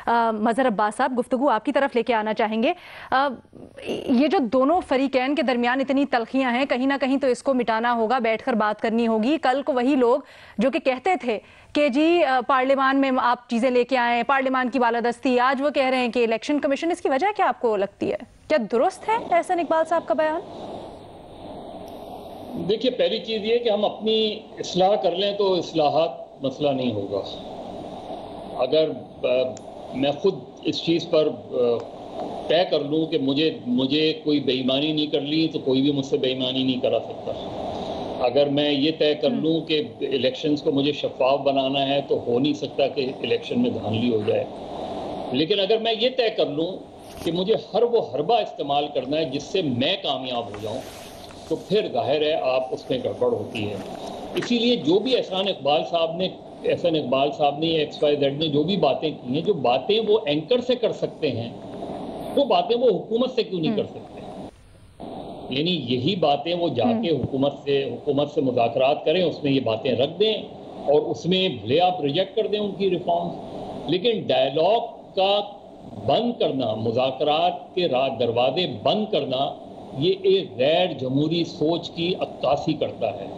मजहर अब्बास साहब, गुफ्तगू आपकी तरफ लेके आना चाहेंगे। ये जो दोनों फरीकैन के दरमियान इतनी तलखियां हैं, कहीं ना कहीं तो इसको मिटाना होगा, बैठकर बात करनी होगी। कल को वही लोग जो कि कहते थे कि जी पार्लियामान में आप चीजें लेके आए, पार्लियामान की बालादस्ती, आज वो कह रहे हैं कि इलेक्शन कमीशन। इसकी वजह क्या आपको लगती है? क्या दुरुस्त है एहसन इकबाल साहब का बयान? देखिए, पहली चीज ये कि हम अपनी इस्लाह कर लें तो इस्लाहात मसला नहीं होगा। अगर मैं खुद इस चीज़ पर तय कर लूँ कि मुझे कोई बेईमानी नहीं करनी, तो कोई भी मुझसे बेईमानी नहीं करा सकता। अगर मैं ये तय कर लूँ कि इलेक्शंस को मुझे शफाफ बनाना है, तो हो नहीं सकता कि इलेक्शन में धांधली हो जाए। लेकिन अगर मैं ये तय कर लूँ कि मुझे हर वो हरबा इस्तेमाल करना है जिससे मैं कामयाब हो जाऊँ, तो फिर जाहिर है आप उसमें गड़बड़ होती है। इसीलिए जो भी एहसन इकबाल साहब ने XYZ ने जो भी बातें की हैं, जो बातें वो एंकर से कर सकते हैं, वो बातें वो हुकूमत से क्यों नहीं कर सकते? यानी यही बातें वो जाके हुकूमत से मुज़ाकरात करें, उसमें ये बातें रख दें और उसमें भले आप रिजेक्ट कर दें उनकी रिफॉर्म्स, लेकिन डायलॉग का बंद करना, मुज़ाकरात के दरवाजे बंद करना, ये एक गैर जमहूरी सोच की अक्कासी करता है।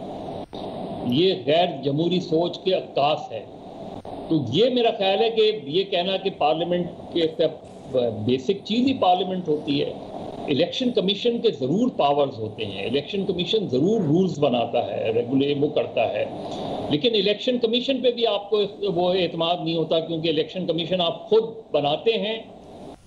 ये गैर जमहूरी सोच के अक्कास है। तो ये मेरा ख्याल है कि ये कहना कि पार्लियामेंट के बेसिक चीज़ ही पार्लियामेंट होती है। इलेक्शन कमीशन के ज़रूर पावर्स होते हैं, इलेक्शन कमीशन ज़रूर रूल्स बनाता है, रेगुलेट वो करता है, लेकिन इलेक्शन कमीशन पे भी आपको वो एतमाद नहीं होता, क्योंकि इलेक्शन कमीशन आप खुद बनाते हैं,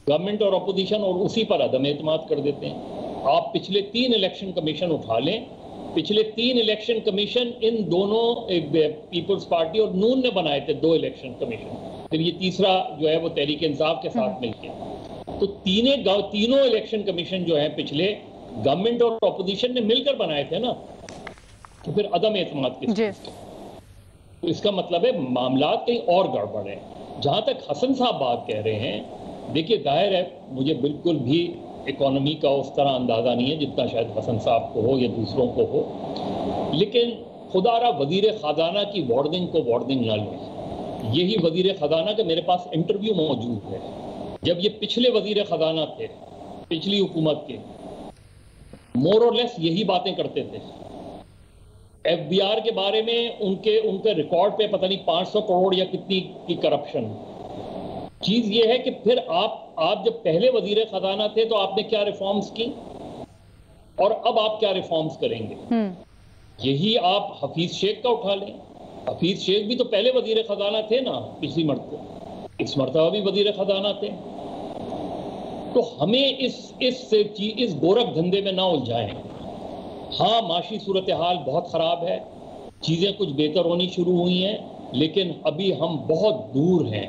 गवर्नमेंट और अपोजिशन, और उसी पर अदम एतमाद कर देते हैं। आप पिछले 3 इलेक्शन कमीशन उठा लें, पिछले 3 इलेक्शन कमीशन इन दोनों पीपल्स पार्टी और नून ने बनाए थे 2 इलेक्शन कमीशन, फिर ये तीसरा जो है वो तहरीक इंसाफ के साथ मिलकर। तो तीनों इलेक्शन कमीशन जो है पिछले गवर्नमेंट और अपोजिशन ने मिलकर बनाए थे ना, तो फिर अदम एतमाद किस चीज़ का? तो इसका मतलब है मामलात कहीं और गड़बड़ है। जहां तक हसन साहब बात कह रहे हैं, देखिए जाहिर है मुझे बिल्कुल भी इकोनॉमी का उस तरह अंदाज़ा नहीं है जितना शायद हसन साहब को हो या दूसरों को हो, लेकिन खुदारा वजीर ख़जाना की वार्निंग को वार्निंग ना लें। यही वजीर ख़जाना का मेरे पास इंटरव्यू मौजूद है, जब ये पिछले वजीर ख़जाना थे पिछली हुकूमत के, मोर और लेस यही बातें करते थे। FBR के बारे में उनके रिकॉर्ड पे पता नहीं 500 करोड़ या कितनी की करप्शन। चीज ये है कि फिर आप जब पहले वजीर खजाना थे तो आपने क्या रिफॉर्म्स की और अब आप क्या रिफॉर्म्स करेंगे? यही आप हफीज शेख का उठा लें। हफीज शेख भी तो पहले वजीर खजाना थे ना, पिछली मरतबा, इस मरतबा भी वजीर खजाना थे। तो हमें इस गोरख धंधे में ना उलझाएं। हाँ, माशी सूरत हाल बहुत खराब है, चीजें कुछ बेहतर होनी शुरू हुई हैं, लेकिन अभी हम बहुत दूर हैं,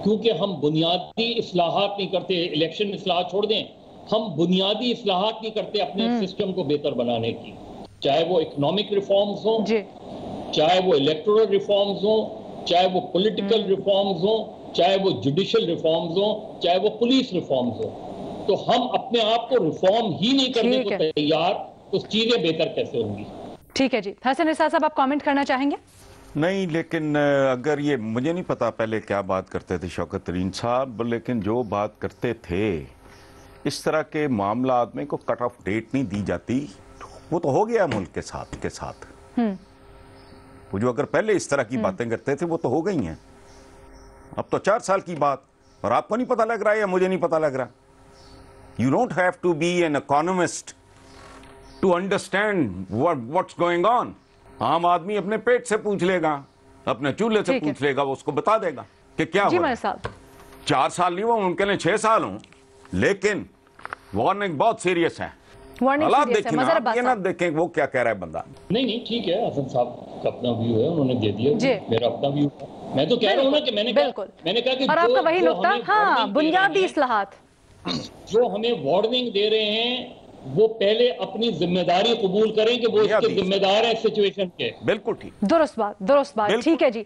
क्योंकि हम बुनियादी इस्लाहात नहीं करते। इलेक्शन इस्लाहात छोड़ दें, हम बुनियादी इस्लाहात नहीं करते अपने सिस्टम को बेहतर बनाने की, चाहे वो इकोनॉमिक रिफॉर्म्स हो, चाहे वो इलेक्टोरल रिफॉर्म्स हो, चाहे वो पॉलिटिकल रिफॉर्म्स हो, चाहे वो जुडिशियल रिफॉर्म्स हो, चाहे वो पुलिस रिफॉर्म्स हो। तो हम अपने आप को रिफॉर्म ही नहीं करने को तैयार, तो चीजें बेहतर कैसे होंगी? ठीक है जी। हसन इरशाद साहब, आप कमेंट करना चाहेंगे? नहीं, लेकिन अगर ये मुझे नहीं पता पहले क्या बात करते थे शौकत तरीन साहब, लेकिन जो बात करते थे, इस तरह के मामलात में को कट ऑफ डेट नहीं दी जाती, वो तो हो गया मुल्क के साथ। वो जो अगर पहले इस तरह की बातें करते थे वो तो हो गई हैं। अब तो 4 साल की बात, और आपको नहीं पता लग रहा है या मुझे नहीं पता लग रहा। You don't have to be an economist to understand what's going on. आम आदमी अपने पेट से पूछ लेगा, अपने चूल्हे से पूछ लेगा, वो उसको बता देगा कि क्या हो रहा है। 4 साल नहीं वो उनके लिए 6 साल हों, लेकिन वार्निंग बहुत सीरियस है। हालात देखिए ना, ये ना देखें वो क्या कह रहा है बंदा। नहीं ठीक है, हसन साहब का अपना व्यू है, उन्होंने दे दिया, मेरा अपना व्यू है। मैं तो कह रहा हूँ ना कि मैंने कहा कि और आपका वही नुक्ता, हाँ, बुनियादी इस्लाहात जो हमें वार्निंग दे रहे हैं, वो पहले अपनी जिम्मेदारी कबूल करें कि वो इसके जिम्मेदार है सिचुएशन के। बिल्कुल ठीक, दुरुस्त बात। ठीक है जी।